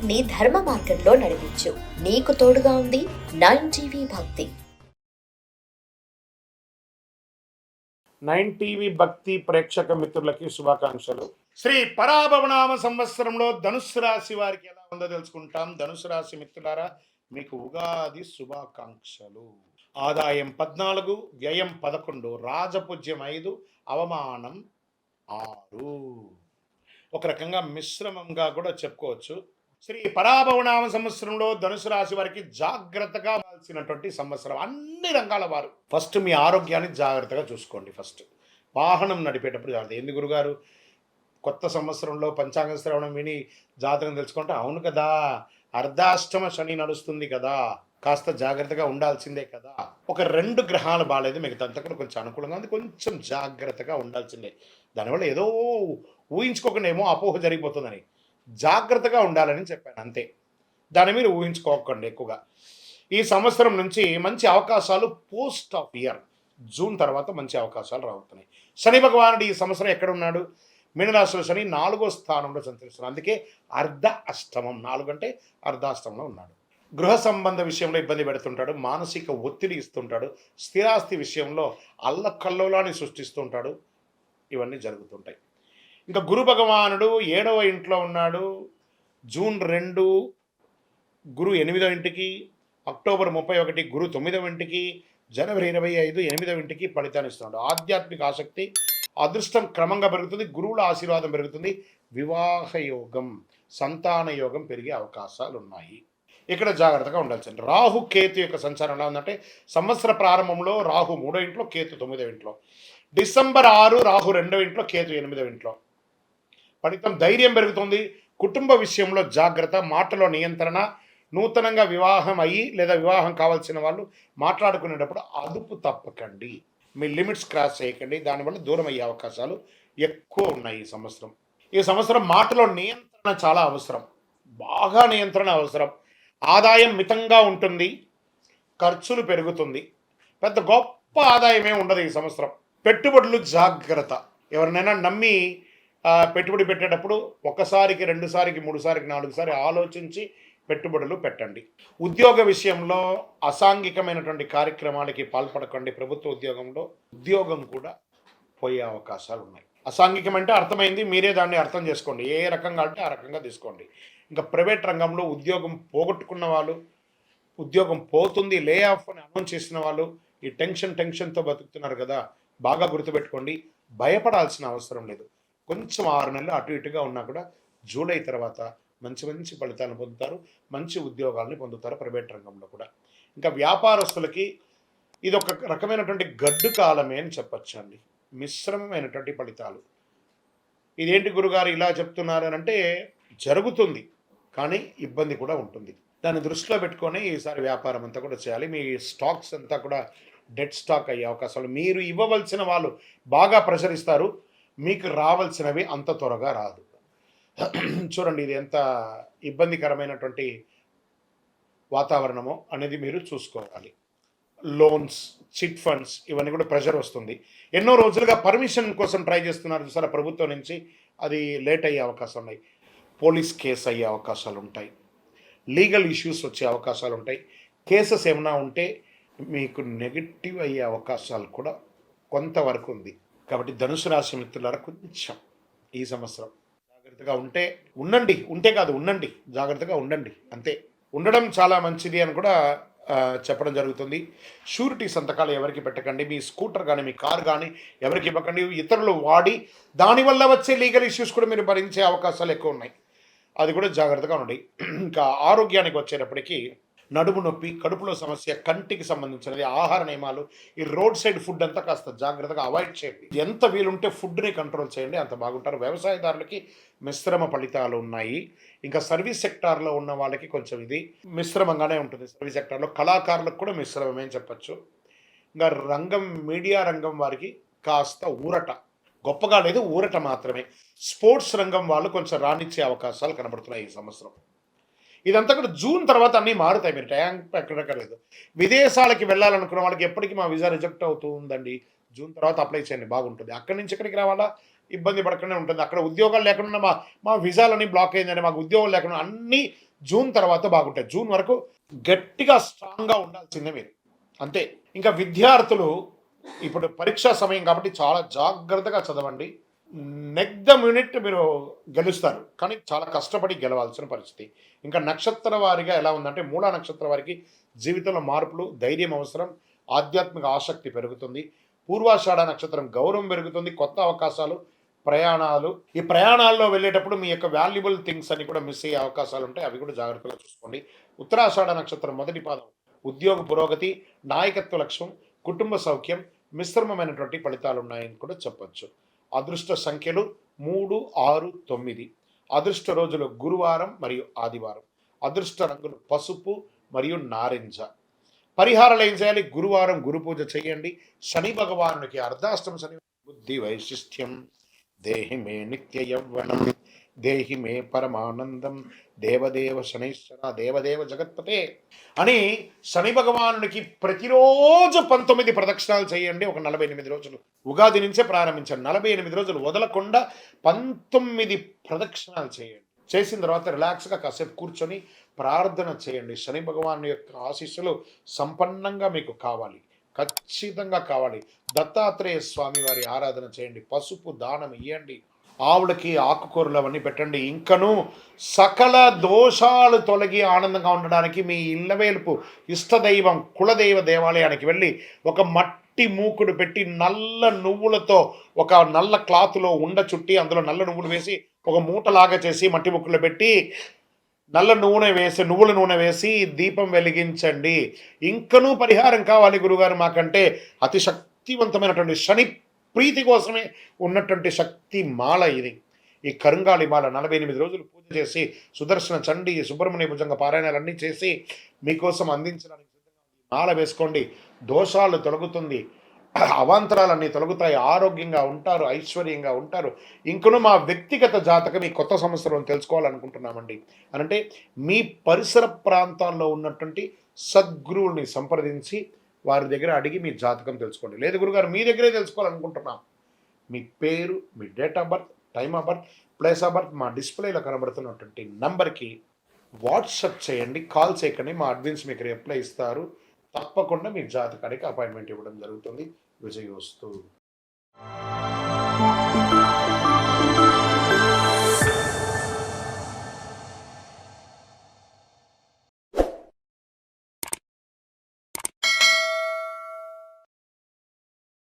ని ధర్మ మార్గంలో నడిపించు. నీకు తోడుగా ఉంది 9 టీవీ భక్తి. 9 టీవీ భక్తి ప్రేక్షక మిత్రులకి శుభాకాంక్షలు. శ్రీ పరాభవనామ సంవత్సరంలో ధనుస్సు రాశి వారికి ఎలా ఉందో తెలుసుకుంటాం. ధనుసు రాశి మిత్రులారా, మీకు ఉగాది శుభాకాంక్షలు. ఆదాయం 14, వ్యయం 11, రాజపూజ్యం 5, అవమానం 6. ఒక రకంగా మిశ్రమంగా కూడా చెప్పుకోవచ్చు. శ్రీ పరాభవనామ సంవత్సరంలో ధనుసు రాశి వారికి జాగ్రత్తగా ఉండాల్సినటువంటి సంవత్సరం. అన్ని రంగాల వారు ఫస్ట్ మీ ఆరోగ్యాన్ని జాగ్రత్తగా చూసుకోండి. ఫస్ట్ వాహనం నడిపేటప్పుడు జాగ్రత్త. ఎందుకు గురుగారు కొత్త సంవత్సరంలో పంచాంగ శ్రవణం విని జాతకం తెలుసుకుంటే, అవును కదా అర్ధాష్టమ శని నడుస్తుంది కదా, కాస్త జాగ్రత్తగా ఉండాల్సిందే కదా. ఒక 2 గ్రహాలు బాగాలేదు, మిగతా అంతా కూడా కొంచెం అనుకూలంగా ఉంది, కొంచెం జాగ్రత్తగా ఉండాల్సిందే. దానివల్ల ఏదో ఊహించుకోకుండా ఏమో అపోహ జరిగిపోతుందని జాగ్రత్తగా ఉండాలని చెప్పాను, అంతే. దాని మీద ఊహించుకోకండి ఎక్కువగా. ఈ సంవత్సరం నుంచి మంచి అవకాశాలు పోస్ట్ ఆఫ్ ఇయర్ జూన్ తర్వాత మంచి అవకాశాలు రావుతున్నాయి. శని భగవానుడు ఈ సంవత్సరం ఎక్కడ ఉన్నాడు? మీనరాశిలో శని 4వ స్థానంలో సంచరిస్తున్నాడు. అందుకే అర్ధ అష్టమం, 4 అంటే అర్ధాష్టమంలో ఉన్నాడు. గృహ సంబంధ విషయంలో ఇబ్బంది పెడుతుంటాడు, మానసిక ఒత్తిడి ఇస్తుంటాడు, స్థిరాస్తి విషయంలో అల్లకల్లోలాన్ని సృష్టిస్తుంటాడు. ఇవన్నీ జరుగుతుంటాయి. ఇంకా గురు భగవానుడు 7వ ఇంట్లో ఉన్నాడు. జూన్ 2 గురు 8వ ఇంటికి, అక్టోబర్ 31 గురు 9వ ఇంటికి, జనవరి 25 8వ ఇంటికి ఫలితాన్ని ఇస్తున్నాడు. ఆధ్యాత్మిక ఆసక్తి, అదృష్టం క్రమంగా పెరుగుతుంది, గురువుల ఆశీర్వాదం పెరుగుతుంది, వివాహ యోగం, సంతాన యోగం పెరిగే అవకాశాలు ఉన్నాయి. ఇక్కడ జాగ్రత్తగా ఉండాల్సింది. రాహు కేతు యొక్క సంచారం ఎలా ఉందంటే, సంవత్సర ప్రారంభంలో రాహు 3వ ఇంట్లో, కేతు 9వ ఇంట్లో. డిసెంబర్ 6 రాహు 2వ ఇంట్లో, కేతు 8వ ఇంట్లో. ఫలితం ధైర్యం పెరుగుతుంది, కుటుంబ విషయంలో జాగ్రత్త, మాటలో నియంత్రణ, నూతనంగా వివాహం అయ్యి లేదా వివాహం కావాల్సిన వాళ్ళు మాట్లాడుకునేటప్పుడు అదుపు తప్పకండి, మీ లిమిట్స్ క్రాస్ చేయకండి, దానివల్ల దూరం అయ్యే అవకాశాలు ఎక్కువ ఉన్నాయి ఈ సంవత్సరం. ఈ సంవత్సరం మాటలో నియంత్రణ చాలా అవసరం, బాగా నియంత్రణ అవసరం. ఆదాయం మితంగా ఉంటుంది, ఖర్చులు పెరుగుతుంది, పెద్ద గొప్ప ఆదాయమే ఉండదు ఈ సంవత్సరం. పెట్టుబడులు జాగ్రత్త. ఎవరినైనా నమ్మి పెట్టుబడి పెట్టేటప్పుడు 1సారికి 2సారికి 3సారికి 4సారి ఆలోచించి పెట్టుబడులు పెట్టండి. ఉద్యోగ విషయంలో అసాంఘికమైనటువంటి కార్యక్రమాలకి పాల్పడకండి. ప్రభుత్వ ఉద్యోగంలో ఉద్యోగం కూడా పోయే అవకాశాలు ఉన్నాయి. అసాంఘికం అంటే అర్థమైంది, మీరే దాన్ని అర్థం చేసుకోండి. ఏ రకంగా అంటే ఆ రకంగా తీసుకోండి. ఇంకా ప్రైవేట్ రంగంలో ఉద్యోగం పోగొట్టుకున్న వాళ్ళు, ఉద్యోగం పోతుంది, లే ఆఫ్ అని అనౌన్స్ చేసిన వాళ్ళు ఈ టెన్షన్తో బతుకుతున్నారు కదా, బాగా గుర్తుపెట్టుకోండి. భయపడాల్సిన అవసరం లేదు. కొంచెం 6 నెలలు అటు ఇటుగా ఉన్నా కూడా జూలై తర్వాత మంచి ఫలితాలను పొందుతారు, మంచి ఉద్యోగాలను పొందుతారు ప్రైవేట్ రంగంలో కూడా. ఇంకా వ్యాపారస్తులకి ఇది ఒక రకమైనటువంటి గడ్డు కాలమే అని చెప్పచ్చు అండి. మిశ్రమమైనటువంటి ఫలితాలు. ఇదేంటి గురుగారు ఇలా చెప్తున్నారు అని అంటే, జరుగుతుంది కానీ ఇబ్బంది కూడా ఉంటుంది. దాన్ని దృష్టిలో పెట్టుకొని ఈసారి వ్యాపారం అంతా కూడా చేయాలి. మీ స్టాక్స్ అంతా కూడా డెడ్ స్టాక్ అయ్యే అవకాశాలు. మీరు ఇవ్వవలసిన వాళ్ళు బాగా ప్రసరిస్తారు, మీకు రావాల్సినవి అంత త్వరగా రాదు. చూడండి ఇది ఎంత ఇబ్బందికరమైనటువంటి వాతావరణమో అనేది మీరు చూసుకోవాలి. లోన్స్, చిట్ ఫండ్స్, ఇవన్నీ కూడా ప్రెషర్ వస్తుంది. ఎన్నో రోజులుగా పర్మిషన్ కోసం ట్రై చేస్తున్నారు చూసారా ప్రభుత్వం నుంచి, అది లేట్ అయ్యే అవకాశాలు ఉన్నాయి. పోలీస్ కేసు అయ్యే అవకాశాలు ఉంటాయి, లీగల్ ఇష్యూస్ వచ్చే అవకాశాలు ఉంటాయి. కేసెస్ ఏమైనా ఉంటే మీకు నెగిటివ్ అయ్యే అవకాశాలు కూడా కొంతవరకు ఉంది. కాబట్టి ధనుసు రాశి మిత్రులారా, కొంచెం ఈ సంవత్సరం జాగ్రత్తగా ఉండండి, జాగ్రత్తగా ఉండండి, అంతే. ఉండడం చాలా మంచిది అని కూడా చెప్పడం జరుగుతుంది. షూరిటీ సంతకాలు ఎవరికి పెట్టకండి. మీ స్కూటర్ కానీ మీ కార్ కానీ ఎవరికి ఇవ్వకండి. ఇతరులు వాడి దానివల్ల వచ్చే లీగల్ ఇష్యూస్ కూడా మీరు భరించే అవకాశాలు ఎక్కువ ఉన్నాయి, అది కూడా జాగ్రత్తగా ఉండండి. ఇంకా ఆరోగ్యానికి వచ్చేటప్పటికీ నడుము నొప్పి, కడుపులో సమస్య, కంటికి సంబంధించినది, ఆహార నియమాలు, ఈ రోడ్ సైడ్ ఫుడ్ అంతా కాస్త జాగ్రత్తగా అవాయిడ్ చేయండి. ఎంత వీలుంటే ఫుడ్ని కంట్రోల్ చేయండి, అంత బాగుంటారు. వ్యవసాయదారులకి మిశ్రమ ఫలితాలు ఉన్నాయి. ఇంకా సర్వీస్ సెక్టార్లో ఉన్న వాళ్ళకి కొంచెం ఇది మిశ్రమంగానే ఉంటుంది. సర్వీస్ సెక్టార్లో కళాకారులకు కూడా మిశ్రమమే చెప్పచ్చు. ఇంకా మీడియా రంగం వారికి కాస్త ఊరట, గొప్పగా లేదు, ఊరట మాత్రమే. స్పోర్ట్స్ రంగం వాళ్ళు కొంచెం రాణించే అవకాశాలు కనబడుతున్నాయి ఈ సంవత్సరం. ఇదంతా కూడా జూన్ తర్వాత అన్నీ మారుతాయి, మీరు ట్యాంక్ ఎక్కడక్కర్లేదు. విదేశాలకి వెళ్ళాలనుకున్న వాళ్ళకి ఎప్పటికీ మా వీసా రిజెక్ట్ అవుతూ ఉందండి, జూన్ తర్వాత అప్లై చేయండి, బాగుంటుంది. అక్కడి నుంచి ఎక్కడికి రావాలా, ఇబ్బంది పడకుండా ఉంటుంది. అక్కడ ఉద్యోగాలు లేకుండా మా మా వీసాలని బ్లాక్ అయిందండి, మాకు ఉద్యోగాలు లేకుండా అన్నీ జూన్ తర్వాత బాగుంటాయి. జూన్ వరకు గట్టిగా స్ట్రాంగ్గా ఉండాల్సిందే మీరు, అంతే. ఇంకా విద్యార్థులు ఇప్పుడు పరీక్షా సమయం కాబట్టి చాలా జాగ్రత్తగా చదవండి. నెక్ ద మినిట్ మీరు గెలుస్తారు, కానీ చాలా కష్టపడి గెలవాల్సిన పరిస్థితి. ఇంకా నక్షత్ర వారిగా ఎలా ఉందంటే, మూలా నక్షత్ర వారికి జీవితంలో మార్పులు, ధైర్యం అవసరం, ఆధ్యాత్మిక ఆసక్తి పెరుగుతుంది. పూర్వాషాఢ నక్షత్రం గౌరవం పెరుగుతుంది, కొత్త అవకాశాలు, ప్రయాణాలు. ఈ ప్రయాణాల్లో వెళ్ళేటప్పుడు మీ యొక్క వాల్యుబుల్ థింగ్స్ అని కూడా మిస్ అయ్యే అవకాశాలు ఉంటాయి, అవి కూడా జాగ్రత్తగా చూసుకోండి. ఉత్తరాషాఢ నక్షత్రం మొదటి పాదం ఉద్యోగ పురోగతి, నాయకత్వ లక్ష్యం, కుటుంబ సౌఖ్యం, మిశ్రమమైనటువంటి ఫలితాలు ఉన్నాయని కూడా చెప్పొచ్చు. అదృష్ట సంఖ్యలు 3, 6, 9. అదృష్ట రోజులు గురువారం మరియు ఆదివారం. అదృష్ట రంగులు పసుపు మరియు నారింజ. పరిహారాలు ఏం చేయాలి? గురువారం గురు పూజ చేయండి. శని భగవానునికి అర్ధాష్టమ శని బుద్ధి వైశిష్ట్యం, దేహి మే నిత్య యవ్వనం, దేహి మే పరమానందం, దేవదేవ శనైశ్వర దేవదేవ జగత్పతే అని శని భగవానునికి ప్రతిరోజు 19 ప్రదక్షిణాలు చేయండి. ఒక 48 రోజులు, ఉగాది నుంచే ప్రారంభించండి. 48 రోజులు వదలకుండా 19 ప్రదక్షిణాలు చేయండి. చేసిన తర్వాత రిలాక్స్గా కాసేపు కూర్చొని ప్రార్థన చేయండి. శని భగవాను యొక్క ఆశీస్సులు సంపన్నంగా మీకు కావాలి, ఖచ్చితంగా కావాలి. దత్తాత్రేయ స్వామి వారి ఆరాధన చేయండి, పసుపు దానం ఇవ్వండి, ఆవులకి ఆకుకూరలు అవన్నీ పెట్టండి. ఇంకను సకల దోషాలు తొలగి ఆనందంగా ఉండడానికి మీ ఇళ్ళవేలుపు ఇష్టదైవం కులదైవ దేవాలయానికి వెళ్ళి ఒక మట్టి మూకుడు పెట్టి నల్ల నువ్వులతో ఒక నల్ల క్లాత్లో ఉండ చుట్టి అందులో నల్ల నువ్వులు వేసి ఒక మూటలాగా చేసి మట్టి ముక్కులో పెట్టి నువ్వుల నూనె వేసి దీపం వెలిగించండి. ఇంకనూ పరిహారం కావాలి గురుగారు మాకంటే, అతి శక్తివంతమైనటువంటి శని ప్రీతి కోసమే ఉన్నటువంటి శక్తి మాల ఇది. ఈ కరుంగాళి మాల 48 రోజులు పూజ చేసి సుదర్శన చండీ సుబ్రహ్మణ్య భుజంగ పారాయణాలన్నీ చేసి మీకోసం అందించడానికి మాల వేసుకోండి. దోషాలు తొలగుతుంది, అవాంతరాలన్నీ తొలగుతాయి, ఆరోగ్యంగా ఉంటారు, ఐశ్వర్యంగా ఉంటారు. ఇంకను మా వ్యక్తిగత జాతకం ఈ కొత్త సంవత్సరం తెలుసుకోవాలనుకుంటున్నామండి అనంటే, మీ పరిసర ప్రాంతాల్లో ఉన్నటువంటి సద్గురువుల్ని సంప్రదించి వారి దగ్గర అడిగి మీ జాతకం తెలుసుకోండి. లేదు గురుగారు మీ దగ్గరే తెలుసుకోవాలనుకుంటున్నాం, మీ పేరు, మీ date of birth, time of birth, place of birth మా డిస్ప్లేలో కనబడుతున్నటువంటి నంబర్కి వాట్సప్ చేయండి, కాల్ చేయకండి. మా అడ్మిన్స్ మీకు రిప్లై ఇస్తారు. తప్పకుండా మీ జాతకానికి అపాయింట్మెంట్ ఇవ్వడం జరుగుతుంది. విజయోస్తు.